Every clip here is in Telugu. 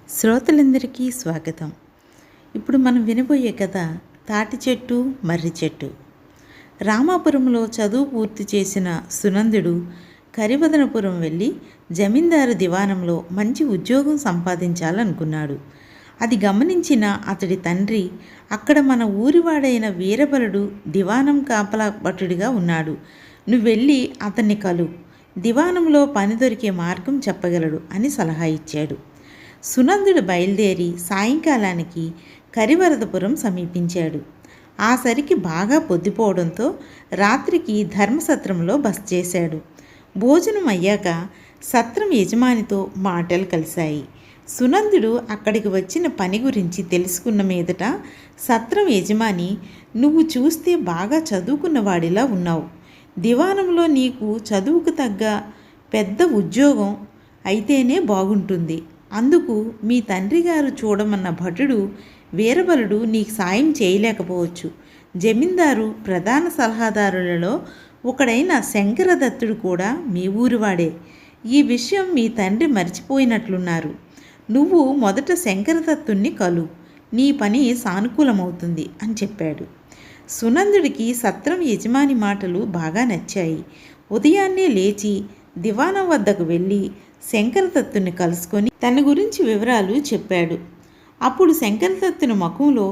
శ్రోతలందరికీ స్వాగతం. ఇప్పుడు మనం వినబోయే కథ తాటి చెట్టు మర్రి చెట్టు. రామాపురంలో చదువు పూర్తి చేసిన సునందుడు కరివదనపురం వెళ్ళి జమీందారు దివాణంలో మంచి ఉద్యోగం సంపాదించాలనుకున్నాడు. అది గమనించిన అతడి తండ్రి అక్కడ మన ఊరివాడైన వీరబలుడు దివాణం కాపలా భటుడిగా ఉన్నాడు, నువ్వు వెళ్ళి అతన్ని కలు, దివాణంలో పని దొరికే మార్గం చెప్పగలడు అని సలహా ఇచ్చాడు. సునందుడు బయలుదేరి సాయంకాలానికి కరివరదపురం సమీపించాడు. ఆ సరికి బాగా పొద్దుపోవడంతో రాత్రికి ధర్మసత్రంలో బస చేశాడు. భోజనం అయ్యాక సత్రం యజమానితో మాటలు కలిశాయి. సునందుడు అక్కడికి వచ్చిన పని గురించి తెలుసుకున్న మీదట సత్రం యజమాని, నువ్వు చూస్తే బాగా చదువుకున్నవాడిలా ఉన్నావు, దివాణంలో నీకు చదువుకు తగ్గ పెద్ద ఉద్యోగం అయితేనే బాగుంటుంది, అందుకు మీ తండ్రి గారు చూడమన్న భటుడు వీరబలుడు నీకు సాయం చేయలేకపోవచ్చు. జమీందారు ప్రధాన సలహాదారులలో ఒకడైన శంకరదత్తుడు కూడా మీ ఊరివాడే. ఈ విషయం మీ తండ్రి మర్చిపోయినట్లున్నారు. నువ్వు మొదట శంకరదత్తుణ్ణి కలు, నీ పని సానుకూలమవుతుంది అని చెప్పాడు. సునందుడికి సత్రం యజమాని మాటలు బాగా నచ్చాయి. ఉదయాన్నే లేచి దివాణం వద్దకు వెళ్ళి శంకరదత్తుని కలుసుకొని తన గురించి వివరాలు చెప్పాడు. అప్పుడు శంకరదత్తుని ముఖంలో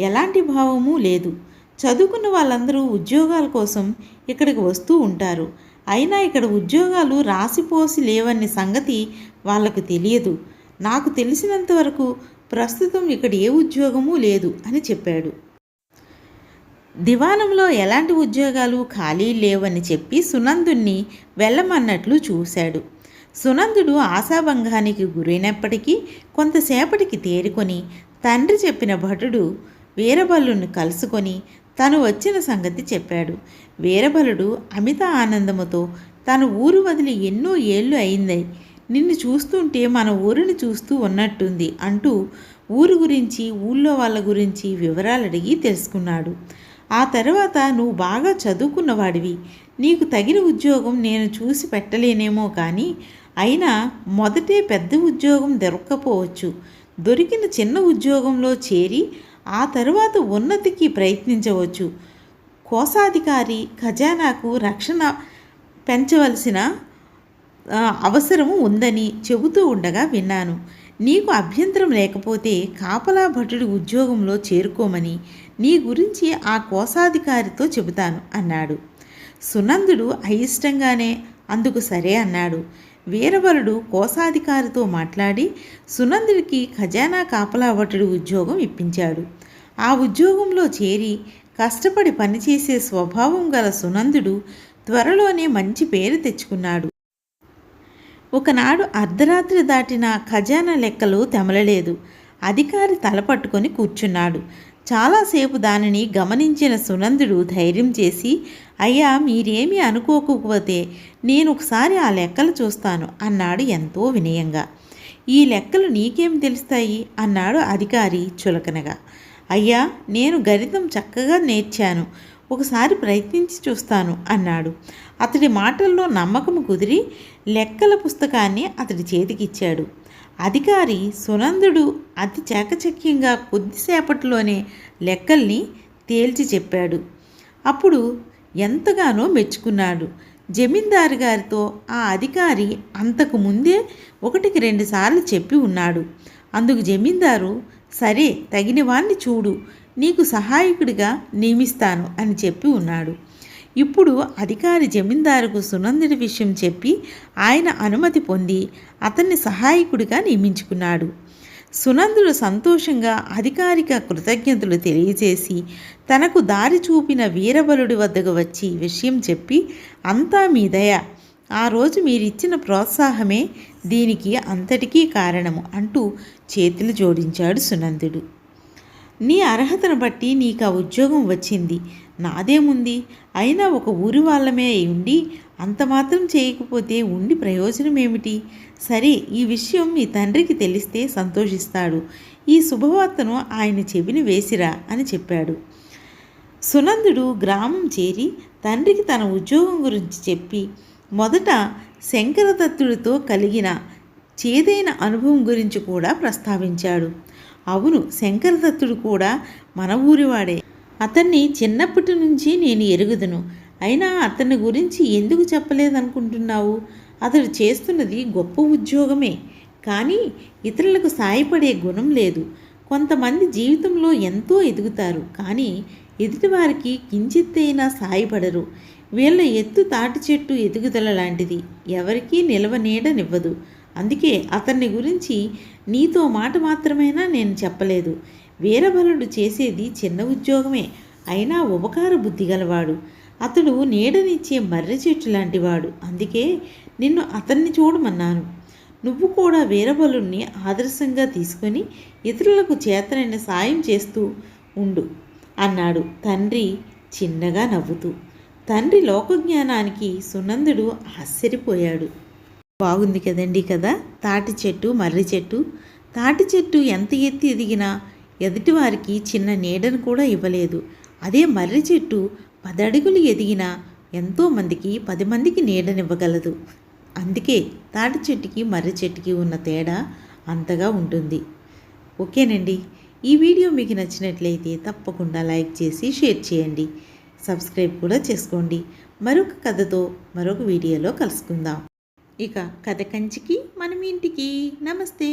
ఎలాంటి భావము లేదు. చదువుకున్న వాళ్ళందరూ ఉద్యోగాల కోసం ఇక్కడికి వస్తూ ఉంటారు, అయినా ఇక్కడ ఉద్యోగాలు రాసిపోసి లేవన్న సంగతి వాళ్లకు తెలియదు. నాకు తెలిసినంతవరకు ప్రస్తుతం ఇక్కడ ఏ ఉద్యోగము లేదు అని చెప్పాడు. దివాణంలో ఎలాంటి ఉద్యోగాలు ఖాళీ లేవని చెప్పి సునందుణ్ణి వెళ్ళమన్నట్లు చూశాడు. సునందుడు ఆశాభంగానికి గురైనప్పటికీ కొంతసేపటికి తేరుకొని తండ్రి చెప్పిన భటుడు వీరబలుని కలుసుకొని తను వచ్చిన సంగతి చెప్పాడు. వీరబలుడు అమిత ఆనందముతో, తన ఊరు వదిలి ఎన్నో ఏళ్ళు అయింది, నిన్ను చూస్తుంటే మన ఊరిని చూస్తూ ఉన్నట్టుంది అంటూ ఊరు గురించి ఊళ్ళో వాళ్ళ గురించి వివరాలు అడిగి తెలుసుకున్నాడు. ఆ తర్వాత, నువ్వు బాగా చదువుకున్నవాడివి, నీకు తగిన ఉద్యోగం నేను చూసి పెట్టలేనేమో కానీ అయినా మొదటే పెద్ద ఉద్యోగం దొరక్కపోవచ్చు, దొరికిన చిన్న ఉద్యోగంలో చేరి ఆ తరువాత ఉన్నతికి ప్రయత్నించవచ్చు. కోశాధికారి ఖజానాకు రక్షణ పెంచవలసిన అవసరము ఉందని చెబుతూ ఉండగా విన్నాను. నీకు అభ్యంతరం లేకపోతే కాపలా భటుడి ఉద్యోగంలో చేరుకోమని నీ గురించి ఆ కోశాధికారితో చెబుతాను అన్నాడు. సునందుడు అయిష్టంగానే అందుకు సరే అన్నాడు. వీరబలుడు కోశాధికారితో మాట్లాడి సునందుడికి ఖజానా కాపలా భటుడి ఉద్యోగం ఇప్పించాడు. ఆ ఉద్యోగంలో చేరి కష్టపడి పనిచేసే స్వభావం గల సునందుడు త్వరలోనే మంచి పేరు తెచ్చుకున్నాడు. ఒకనాడు అర్ధరాత్రి దాటిన ఖజానా లెక్కలు తెమలలేదు. అధికారి తలపట్టుకొని కూర్చున్నాడు. చాలాసేపు దానిని గమనించిన సునందుడు ధైర్యం చేసి, అయ్యా, మీరేమీ అనుకోకపోతే నేను ఒకసారి ఆ లెక్కలు చూస్తాను అన్నాడు ఎంతో వినయంగా. ఈ లెక్కలు నీకేం తెలుస్తాయి అన్నాడు అధికారి చులకనగా. అయ్యా, నేను గణితం చక్కగా నేర్చాను, ఒకసారి ప్రయత్నించి చూస్తాను అన్నాడు. అతడి మాటల్లో నమ్మకం కుదిరి లెక్కల పుస్తకాన్ని అతడి చేతికిచ్చాడు. అధికారి సునందుడు అతి చాకచక్యంగా కొద్దిసేపటిలోనే లెక్కల్ని తేల్చి చెప్పాడు. అప్పుడు ఎంతగానో మెచ్చుకున్నాడు. జమీందారు గారితో ఆ అధికారి అంతకు ముందే 1-2 సార్లు చెప్పి ఉన్నాడు. అందుకు జమీందారు, సరే, తగిన వాణ్ణి చూడు, నీకు సహాయకుడిగా నియమిస్తాను అని చెప్పి ఉన్నాడు. ఇప్పుడు అధికారి జమీందారుకు సునందుడి విషయం చెప్పి ఆయన అనుమతి పొంది అతన్ని సహాయకుడిగా నియమించుకున్నాడు. సునందుడు సంతోషంగా అధికారిక కృతజ్ఞతలు తెలియజేసి తనకు దారి చూపిన వీరబలుడి వద్దకు వచ్చి విషయం చెప్పి, అంతా మీ దయ, ఆ రోజు మీరిచ్చిన ప్రోత్సాహమే దీనికి అంతటికీ కారణము అంటూ చేతులు జోడించాడు సునందుడు. నీ అర్హతను బట్టి నీకు ఆ ఉద్యోగం వచ్చింది, నాదేముంది, అయినా ఒక ఊరి వాళ్ళమే ఉండి అంత మాత్రం చేయకపోతే ఉండి ప్రయోజనం ఏమిటి? సరే, ఈ విషయం మీ తండ్రికి తెలిస్తే సంతోషిస్తాడు, ఈ శుభవార్తను ఆయన చెవిని వేసిరా అని చెప్పాడు. సునందుడు గ్రామం చేరి తండ్రికి తన ఉద్యోగం గురించి చెప్పి మొదట శంకరదత్తుడితో కలిగిన చేదైన అనుభవం గురించి కూడా ప్రస్తావించాడు. అవును, శంకరదత్తుడు కూడా మన ఊరివాడే. అతన్ని చిన్నప్పటి నుంచి నేను ఎరుగుదును. అయినా అతని గురించి ఎందుకు చెప్పలేదనుకుంటున్నావు? అతడు చేస్తున్నది గొప్ప ఉద్యోగమే, కానీ ఇతరులకు సాయపడే గుణం లేదు. కొంతమంది జీవితంలో ఎంతో ఎదుగుతారు, కానీ ఎదుటివారికి కించిత్తైనా సాయపడరు. వీళ్ళ ఎత్తు తాటి చెట్టు ఎదుగుదల లాంటిది, ఎవరికీ నిలవ నీడనివ్వదు. అందుకే అతన్ని గురించి నీతో మాట మాత్రమైనా నేను చెప్పలేదు. వీరబలుడు చేసేది చిన్న ఉద్యోగమే, అయినా ఉపకార బుద్ధి గలవాడు. అతడు నీడనిచ్చే మర్రి చెట్టు లాంటివాడు. అందుకే నిన్ను అతన్ని చూడమన్నాను. నువ్వు కూడా వీరబలుణ్ణి ఆదర్శంగా తీసుకొని ఇతరులకు చేతనైన సాయం చేస్తూ ఉండు అన్నాడు తండ్రి చిన్నగా నవ్వుతూ. తండ్రి లోకజ్ఞానానికి సునందుడు ఆశ్చర్యపోయాడు. బాగుంది కదండి కదా. తాటి చెట్టు, మర్రి చెట్టు. తాటి చెట్టు ఎంత ఎత్తి ఎదిగినా ఎదుటివారికి చిన్న నీడను కూడా ఇవ్వలేదు. అదే మర్రి చెట్టు 10 అడుగులు ఎదిగినా ఎంతోమందికి 10 మందికి నీడనివ్వగలదు. అందుకే తాటి చెట్టుకి మర్రి చెట్టుకి ఉన్న తేడా అంతగా ఉంటుంది. ఓకేనండి, ఈ వీడియో మీకు నచ్చినట్లయితే తప్పకుండా లైక్ చేసి షేర్ చేయండి. సబ్స్క్రైబ్ కూడా చేసుకోండి. మరొక కథతో మరొక వీడియోలో కలుసుకుందాం. ఇక కథ కంచికి మనం ఇంటికి. నమస్తే.